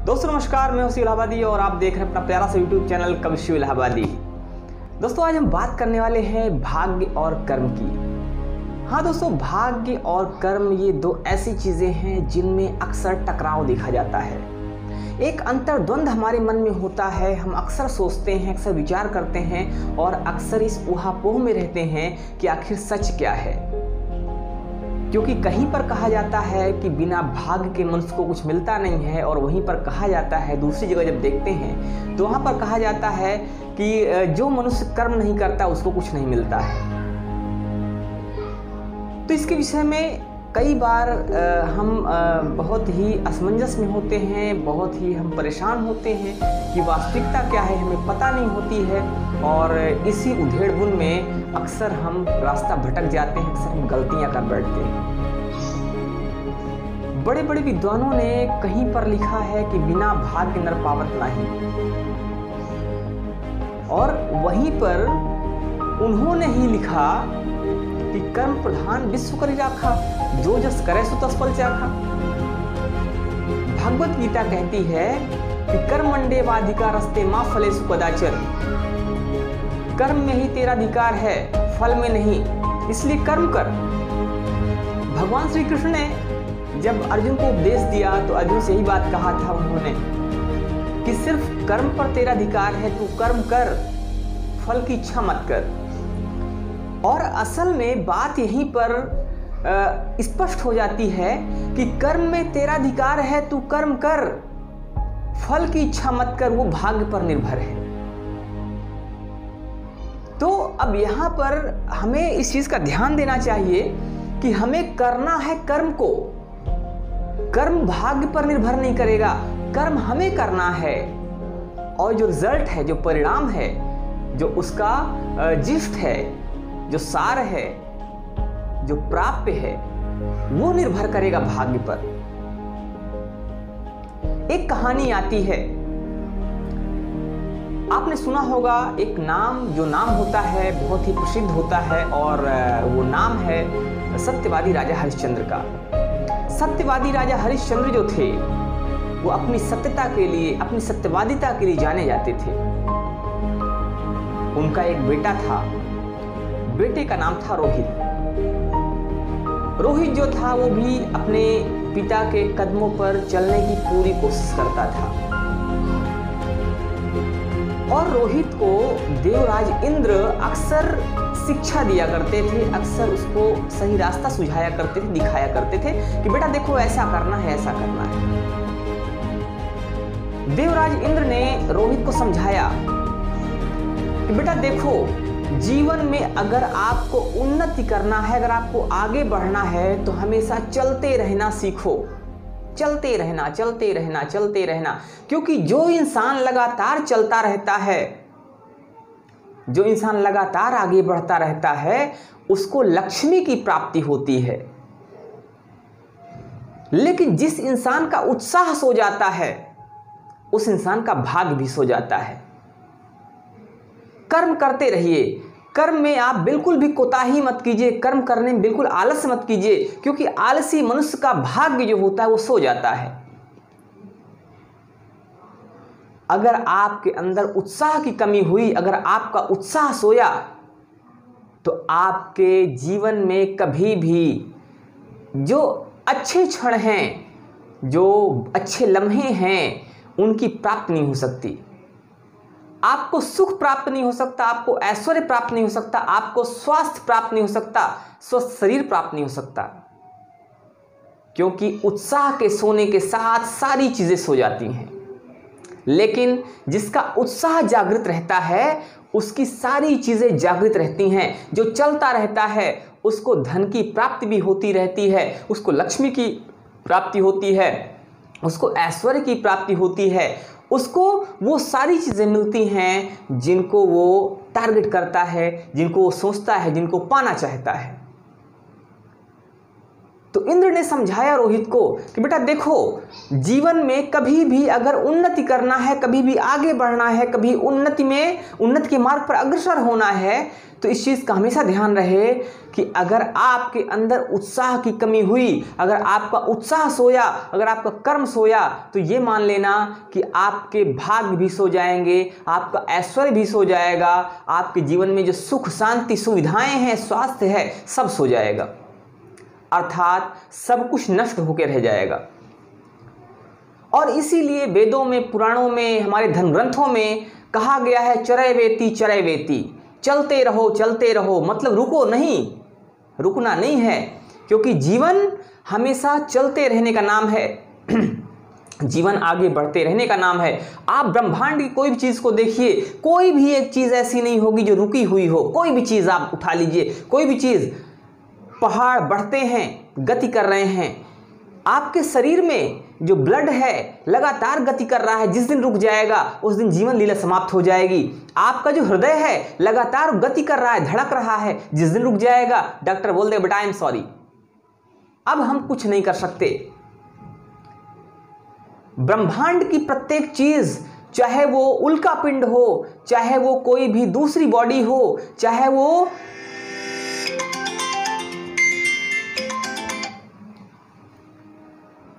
दोस्तों नमस्कार, मैं हूं इलाहाबादी और आप देख रहे हैं अपना प्यारा सा यूट्यूब चैनल कविश्यू इलाहाबादी। दोस्तों आज हम बात करने वाले हैं भाग्य और कर्म की। हाँ दोस्तों, भाग्य और कर्म ये दो ऐसी चीज़ें हैं जिनमें अक्सर टकराव देखा जाता है। एक अंतर्द्वंद हमारे मन में होता है, हम अक्सर सोचते हैं, अक्सर विचार करते हैं और अक्सर इस ऊहापोह में रहते हैं कि आखिर सच क्या है। क्योंकि कहीं पर कहा जाता है कि बिना भाग्य के मनुष्य को कुछ मिलता नहीं है, और वहीं पर कहा जाता है, दूसरी जगह जब देखते हैं तो वहाँ पर कहा जाता है कि जो मनुष्य कर्म नहीं करता उसको कुछ नहीं मिलता है। तो इसके विषय में कई बार हम बहुत ही असमंजस में होते हैं, बहुत ही हम परेशान होते हैं कि वास्तविकता क्या है हमें पता नहीं होती है, और इसी उधेड़-बुन में अक्सर हम रास्ता भटक जाते हैं, अक्सर हम गलतियां कर बैठते हैं। बड़े बड़े विद्वानों ने कहीं पर लिखा है कि बिना भाग्य नर पावत नहीं, और वहीं पर उन्होंने ही लिखा कि कर्म प्रधान विश्व करि राखा, जो जस करे सो तस फल चाखा। भगवत गीता कहती है कि कर्मण्येवाधिकारस्ते मा फलेषु कदाचन, कर्म में ही तेरा अधिकार है, फल में नहीं, इसलिए कर्म कर। भगवान श्री कृष्ण ने जब अर्जुन को उपदेश दिया तो अर्जुन से यही बात कहा था उन्होंने कि सिर्फ कर्म पर तेरा अधिकार है, तू कर्म कर, फल की इच्छा मत कर। और असल में बात यहीं पर स्पष्ट हो जाती है कि कर्म में तेरा अधिकार है, तू कर्म कर, फल की इच्छा मत कर, वो भाग्य पर निर्भर है। तो अब यहाँ पर हमें इस चीज का ध्यान देना चाहिए कि हमें करना है कर्म को, कर्म भाग्य पर निर्भर नहीं करेगा, कर्म हमें करना है, और जो रिजल्ट है, जो परिणाम है, जो उसका जिस्ट है, जो सार है, जो प्राप्य है, वो निर्भर करेगा भाग्य पर। एक कहानी आती है, आपने सुना होगा एक नाम, जो नाम होता है बहुत ही प्रसिद्ध होता है, और वो नाम है सत्यवादी राजा हरिश्चंद्र का। सत्यवादी राजा हरिश्चंद्र जो थे वो अपनी सत्यता के लिए, अपनी सत्यवादिता के लिए जाने जाते थे। उनका एक बेटा था, बेटे का नाम था रोहित। रोहित जो था वो भी अपने पिता के कदमों पर चलने की पूरी कोशिश करता था, और रोहित को देवराज इंद्र अक्सर शिक्षा दिया करते थे, अक्सर उसको सही रास्ता सुझाया करते थे, दिखाया करते थे कि बेटा देखो ऐसा करना है, ऐसा करना है। देवराज इंद्र ने रोहित को समझाया कि बेटा देखो, जीवन में अगर आपको उन्नति करना है, अगर आपको आगे बढ़ना है, तो हमेशा चलते रहना सीखो, चलते रहना, चलते रहना, चलते रहना। क्योंकि जो इंसान लगातार चलता रहता है, जो इंसान लगातार आगे बढ़ता रहता है, उसको लक्ष्मी की प्राप्ति होती है। लेकिन जिस इंसान का उत्साह सो जाता है, उस इंसान का भाग्य भी सो जाता है। कर्म करते रहिए, कर्म में आप बिल्कुल भी कोताही मत कीजिए, कर्म करने में बिल्कुल आलस मत कीजिए, क्योंकि आलसी मनुष्य का भाग्य जो होता है वो सो जाता है। अगर आपके अंदर उत्साह की कमी हुई, अगर आपका उत्साह सोया, तो आपके जीवन में कभी भी जो अच्छे क्षण हैं, जो अच्छे लम्हे हैं, उनकी प्राप्ति नहीं हो सकती। आपको सुख प्राप्त नहीं हो सकता, आपको ऐश्वर्य प्राप्त नहीं हो सकता, आपको स्वास्थ्य प्राप्त नहीं हो सकता, स्वस्थ शरीर प्राप्त नहीं हो सकता, क्योंकि उत्साह के सोने के साथ सारी चीजें सो जाती हैं। लेकिन जिसका उत्साह जागृत रहता है, उसकी सारी चीजें जागृत रहती हैं। जो चलता रहता है उसको धन की प्राप्ति भी होती रहती है, उसको लक्ष्मी की प्राप्ति होती है, उसको ऐश्वर्य की प्राप्ति होती है, उसको वो सारी चीजें मिलती हैं जिनको वो टारगेट करता है, जिनको वो सोचता है, जिनको पाना चाहता है। तो इंद्र ने समझाया रोहित को कि बेटा देखो, जीवन में कभी भी अगर उन्नति करना है, कभी भी आगे बढ़ना है, कभी उन्नति के मार्ग पर अग्रसर होना है, तो इस चीज़ का हमेशा ध्यान रहे कि अगर आपके अंदर उत्साह की कमी हुई, अगर आपका उत्साह सोया, अगर आपका कर्म सोया, तो ये मान लेना कि आपके भाग्य भी सो जाएंगे, आपका ऐश्वर्य भी सो जाएगा, आपके जीवन में जो सुख शांति सुविधाएं हैं, स्वास्थ्य है, सब सो जाएगा, अर्थात सब कुछ नष्ट होकर रह जाएगा। और इसीलिए वेदों में, पुराणों में, हमारे धर्म ग्रंथों में कहा गया है चरैवेति चरैवेति, चलते रहो, मतलब रुको नहीं, रुकना नहीं है, क्योंकि जीवन हमेशा चलते रहने का नाम है। जीवन आगे बढ़ते रहने का नाम है। आप ब्रह्मांड की कोई भी चीज़ को देखिए, कोई भी एक चीज़ ऐसी नहीं होगी जो रुकी हुई हो। कोई भी चीज़ आप उठा लीजिए, कोई भी चीज़, पहाड़ बढ़ते हैं, गति कर रहे हैं। आपके शरीर में जो ब्लड है लगातार गति कर रहा है, जिस दिन रुक जाएगा उस दिन जीवन लीला समाप्त हो जाएगी। आपका जो हृदय है लगातार गति कर रहा है, धड़क रहा है, जिस दिन रुक जाएगा डॉक्टर बोल दे बेटा आई एम सॉरी, अब हम कुछ नहीं कर सकते। ब्रह्मांड की प्रत्येक चीज, चाहे वो उल्का पिंड हो, चाहे वो कोई भी दूसरी बॉडी हो, चाहे वो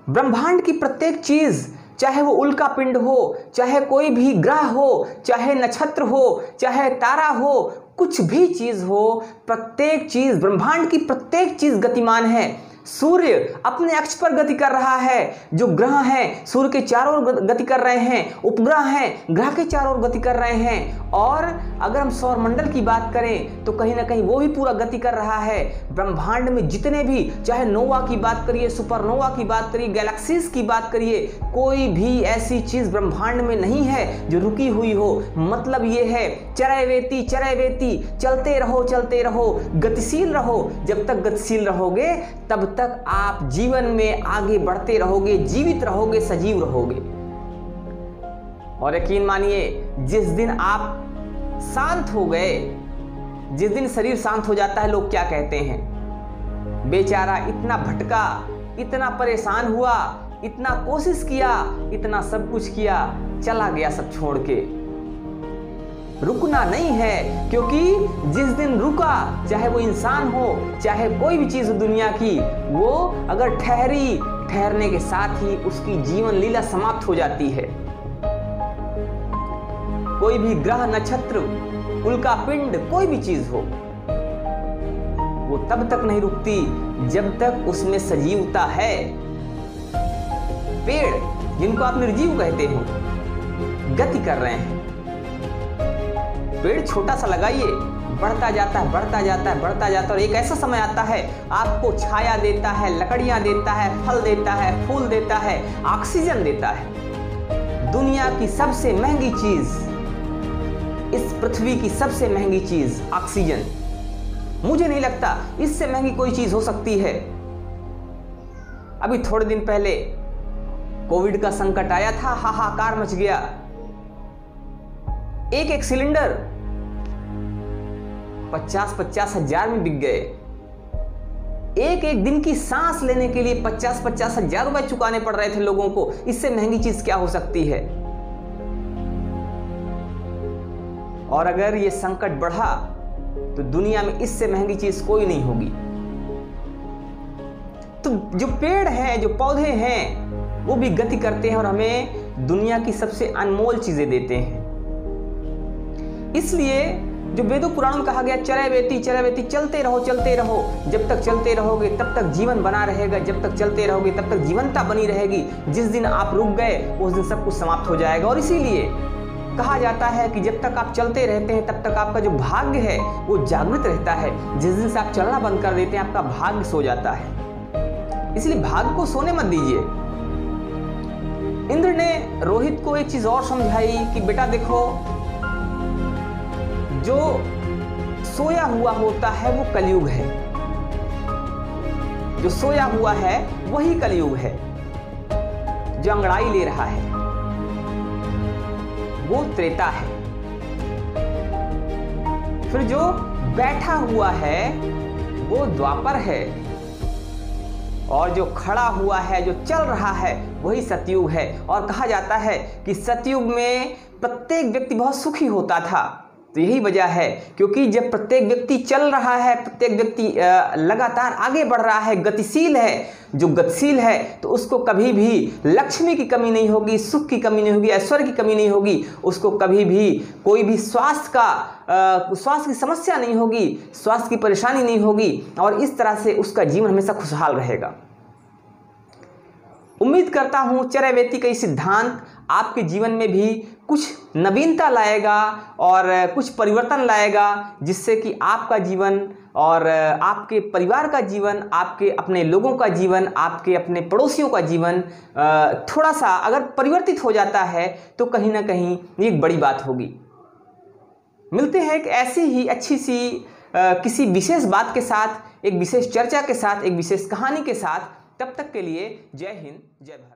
ब्रह्मांड की प्रत्येक चीज, चाहे वो उल्का पिंड हो, चाहे कोई भी ग्रह हो, चाहे नक्षत्र हो, चाहे तारा हो, कुछ भी चीज हो, प्रत्येक चीज, ब्रह्मांड की प्रत्येक चीज गतिमान है। सूर्य अपने अक्ष पर गति कर रहा है, जो ग्रह हैं सूर्य के चारों ओर गति कर रहे हैं, उपग्रह हैं ग्रह के चारों ओर गति कर रहे हैं। और अगर हम सौर मंडल की बात करें तो कहीं ना कहीं वो भी पूरा गति कर रहा है। ब्रह्मांड में जितने भी, चाहे नोवा की बात करिए, सुपरनोवा की बात करिए, गैलेक्सीज की बात करिए, कोई भी ऐसी चीज ब्रह्मांड में नहीं है जो रुकी हुई हो। मतलब ये है चरैवेति चरैवेति, चलते रहो, गतिशील रहो। जब तक गतिशील रहोगे तब तक आप जीवन में आगे बढ़ते रहोगे, जीवित रहोगे, सजीव रहोगे। और यकीन मानिए, जिस दिन आप शांत हो गए, जिस दिन शरीर शांत हो जाता है, लोग क्या कहते हैं, बेचारा इतना भटका, इतना परेशान हुआ, इतना कोशिश किया, इतना सब कुछ किया, चला गया सब छोड़ के। रुकना नहीं है, क्योंकि जिस दिन रुका, चाहे वो इंसान हो, चाहे कोई भी चीज दुनिया की, वो अगर ठहरी, ठहरने के साथ ही उसकी जीवन लीला समाप्त हो जाती है। कोई भी ग्रह, नक्षत्र, उल्का पिंड, कोई भी चीज हो, वो तब तक नहीं रुकती जब तक उसमें सजीवता है। पेड़, जिनको आप निर्जीव कहते हो, गति कर रहे हैं। पेड़ छोटा सा लगाइए, बढ़ता जाता है, बढ़ता जाता है, बढ़ता जाता है, और एक ऐसा समय आता है आपको छाया देता है, लकड़ियां देता है, फल देता है, फूल देता है, ऑक्सीजन देता है। दुनिया की सबसे महंगी चीज, इस पृथ्वी की सबसे महंगी चीज ऑक्सीजन। मुझे नहीं लगता इससे महंगी कोई चीज हो सकती है। अभी थोड़े दिन पहले कोविड का संकट आया था, हाहाकार मच गया। एक सिलेंडर 50-50 हजार में बिक गए। एक दिन की सांस लेने के लिए 50-50 हजार रुपए चुकाने पड़ रहे थे लोगों को। इससे महंगी चीज क्या हो सकती है? और अगर ये संकट बढ़ा तो दुनिया में इससे महंगी चीज कोई नहीं होगी। तो जो पेड़ हैं, जो पौधे हैं, वो भी गति करते हैं और हमें दुनिया की सबसे अनमोल चीजें देते हैं। इसलिए जो वेदों पुराणों में कहा गया चरैवेति चरैवेति, चलते रहो। जब तक चलते रहोगे तब तक जीवन बना रहेगा, जब तक चलते रहोगे तब तक जीवनता बनी रहेगी। जिस दिन आप रुक गए उस दिन सब कुछ समाप्त हो जाएगा। और इसीलिए कहा जाता है कि जब तक आप चलते रहते हैं तब तक आपका जो भाग्य है वो जागृत रहता है। जिस दिन से आप चलना बंद कर देते हैं आपका भाग्य सो जाता है। इसलिए भाग्य को सोने मत दीजिए। इंद्र ने रोहित को एक चीज और समझाई कि बेटा देखो, जो सोया हुआ होता है वो कलयुग है, जो सोया हुआ है वही कलयुग है। जो अंगड़ाई ले रहा है वो त्रेता है, फिर जो बैठा हुआ है वो द्वापर है, और जो खड़ा हुआ है, जो चल रहा है, वही सतयुग है। और कहा जाता है कि सतयुग में प्रत्येक व्यक्ति बहुत सुखी होता था। तो यही वजह है, क्योंकि जब प्रत्येक व्यक्ति चल रहा है, प्रत्येक व्यक्ति लगातार आगे बढ़ रहा है, गतिशील है, जो गतिशील है, तो उसको कभी भी लक्ष्मी की कमी नहीं होगी, सुख की कमी नहीं होगी, ऐश्वर्य की कमी नहीं होगी। उसको कभी भी कोई भी स्वास्थ्य की समस्या नहीं होगी, स्वास्थ्य की परेशानी नहीं होगी, और इस तरह से उसका जीवन हमेशा खुशहाल रहेगा। उम्मीद करता हूँ चरैवेति का ये सिद्धांत आपके जीवन में भी कुछ नवीनता लाएगा और कुछ परिवर्तन लाएगा, जिससे कि आपका जीवन और आपके परिवार का जीवन, आपके अपने लोगों का जीवन, आपके अपने पड़ोसियों का जीवन थोड़ा सा अगर परिवर्तित हो जाता है तो कहीं ना कहीं ये एक बड़ी बात होगी। मिलते हैं एक ऐसी ही अच्छी सी किसी विशेष बात के साथ, एक विशेष चर्चा के साथ, एक विशेष कहानी के साथ। तब तक के लिए जय हिंद, जय भारत।